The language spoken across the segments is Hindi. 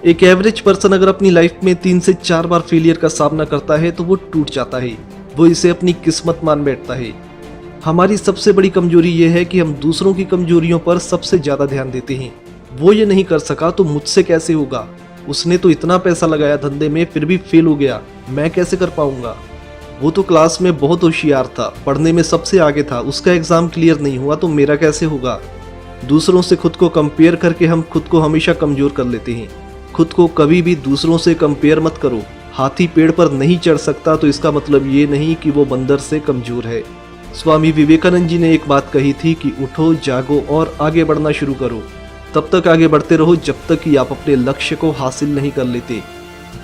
एक एवरेज पर्सन अगर अपनी लाइफ में 3 से 4 बार फेलियर का सामना करता है तो वो टूट जाता है, वो इसे अपनी किस्मत मान बैठता है। हमारी सबसे बड़ी कमजोरी ये है कि हम दूसरों की कमजोरियों पर सबसे ज्यादा ध्यान देते हैं। वो ये नहीं कर सका तो मुझसे कैसे होगा, उसने तो इतना पैसा लगाया धंधे में फिर भी फेल हो गया, मैं कैसे कर पाऊंगा। वो तो क्लास में बहुत होशियार था, पढ़ने में सबसे आगे था, उसका एग्जाम क्लियर नहीं हुआ तो मेरा कैसे होगा। दूसरों से खुद को कंपेयर करके हम खुद को हमेशा कमजोर कर लेते हैं। खुद को कभी भी दूसरों से कंपेयर मत करो। हाथी पेड़ पर नहीं चढ़ सकता तो इसका मतलब ये नहीं कि वो बंदर से कमजोर है। स्वामी विवेकानंद जी ने एक बात कही थी कि उठो, जागो और आगे बढ़ना शुरू करो। तब तक आगे बढ़ते रहो जब तक कि आप अपने लक्ष्य को हासिल नहीं कर लेते।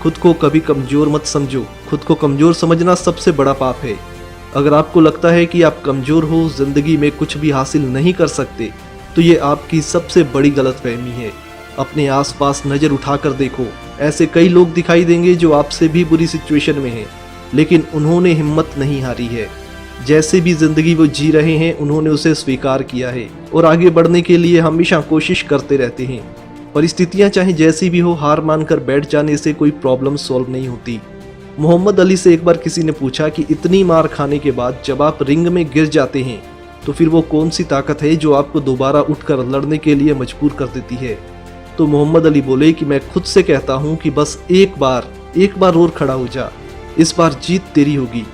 खुद को कभी कमजोर मत समझो। खुद को कमजोर समझना सबसे बड़ा पाप है। अगर आपको लगता है कि आप कमजोर हो, जिंदगी में कुछ भी हासिल नहीं कर सकते, तो ये आपकी सबसे बड़ी गलतफहमी है। अपने आसपास नज़र उठाकर देखो, ऐसे कई लोग दिखाई देंगे जो आपसे भी बुरी सिचुएशन में हैं, लेकिन उन्होंने हिम्मत नहीं हारी है। जैसे भी जिंदगी वो जी रहे हैं उन्होंने उसे स्वीकार किया है और आगे बढ़ने के लिए हमेशा कोशिश करते रहते हैं। परिस्थितियां चाहे जैसी भी हो, हार मानकर बैठ जाने से कोई प्रॉब्लम सॉल्व नहीं होती। मोहम्मद अली से एक बार किसी ने पूछा कि इतनी मार खाने के बाद जब आप रिंग में गिर जाते हैं तो फिर वो कौन सी ताकत है जो आपको दोबारा उठकर लड़ने के लिए मजबूर कर देती है। तो मोहम्मद अली बोले कि मैं खुद से कहता हूँ कि बस एक बार और खड़ा हो जा, इस बार जीत तेरी होगी।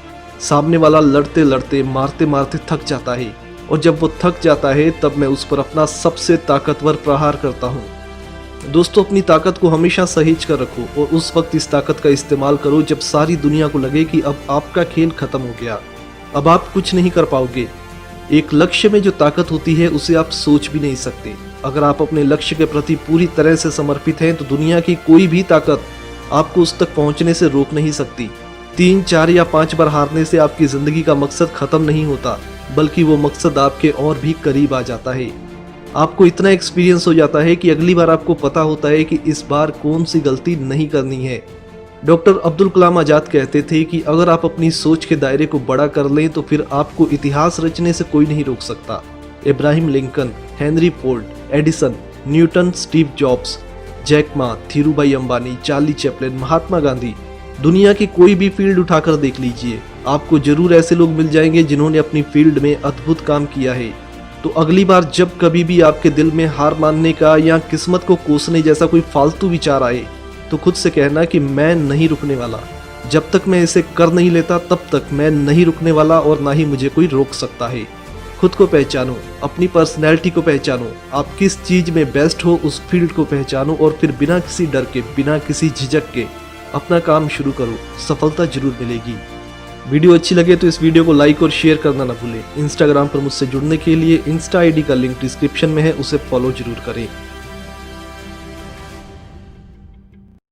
सामने वाला लड़ते लड़ते मारते मारते थक जाता है और जब वो थक जाता है तब मैं उस पर अपना सबसे ताकतवर प्रहार करता हूँ। दोस्तों, अपनी ताकत को हमेशा सहेज कर रखो और उस वक्त इस ताकत का इस्तेमाल करो जब सारी दुनिया को लगे कि अब आपका खेल खत्म हो गया, अब आप कुछ नहीं कर पाओगे। एक लक्ष्य में जो ताकत होती है उसे आप सोच भी नहीं सकते। अगर आप अपने लक्ष्य के प्रति पूरी तरह से समर्पित हैं तो दुनिया की कोई भी ताकत आपको उस तक पहुंचने से रोक नहीं सकती। 3, 4 या 5 बार हारने से आपकी जिंदगी का मकसद खत्म नहीं होता, बल्कि वो मकसद आपके और भी करीब आ जाता है। आपको इतना एक्सपीरियंस हो जाता है कि अगली बार आपको पता होता है कि इस बार कौन सी गलती नहीं करनी है। डॉक्टर अब्दुल कलाम आज़ाद कहते थे कि अगर आप अपनी सोच के दायरे को बड़ा कर लें तो फिर आपको इतिहास रचने से कोई नहीं रोक सकता। Abraham Lincoln, Henry Ford, Edison, Newton, Steve Jobs, Jack Ma, Dhirubhai Ambani, Charlie Chaplin, Mahatma Gandhi, दुनिया की कोई भी फील्ड उठाकर देख लीजिए, आपको जरूर ऐसे लोग मिल जाएंगे जिन्होंने अपनी फील्ड में अद्भुत काम किया है। तो अगली बार जब कभी भी आपके दिल में हार मानने का या किस्मत को कोसने जैसा कोई फालतू विचार आए तो खुद से कहना कि मैं नहीं रुकने वाला। जब तक मैं इसे कर नहीं लेता तब तक मैं नहीं रुकने वाला और ना ही मुझे कोई रोक सकता है। खुद को पहचानो, अपनी पर्सनैलिटी को पहचानो, आप किस चीज में बेस्ट हो उस फील्ड को पहचानो और फिर बिना किसी डर के, बिना किसी झिझक के अपना काम शुरू करो, सफलता जरूर मिलेगी। वीडियो अच्छी लगे तो इस वीडियो को लाइक और शेयर करना ना भूलें। इंस्टाग्राम पर मुझसे जुड़ने के लिए इंस्टा आईडी का लिंक डिस्क्रिप्शन में है, उसे फॉलो जरूर करें।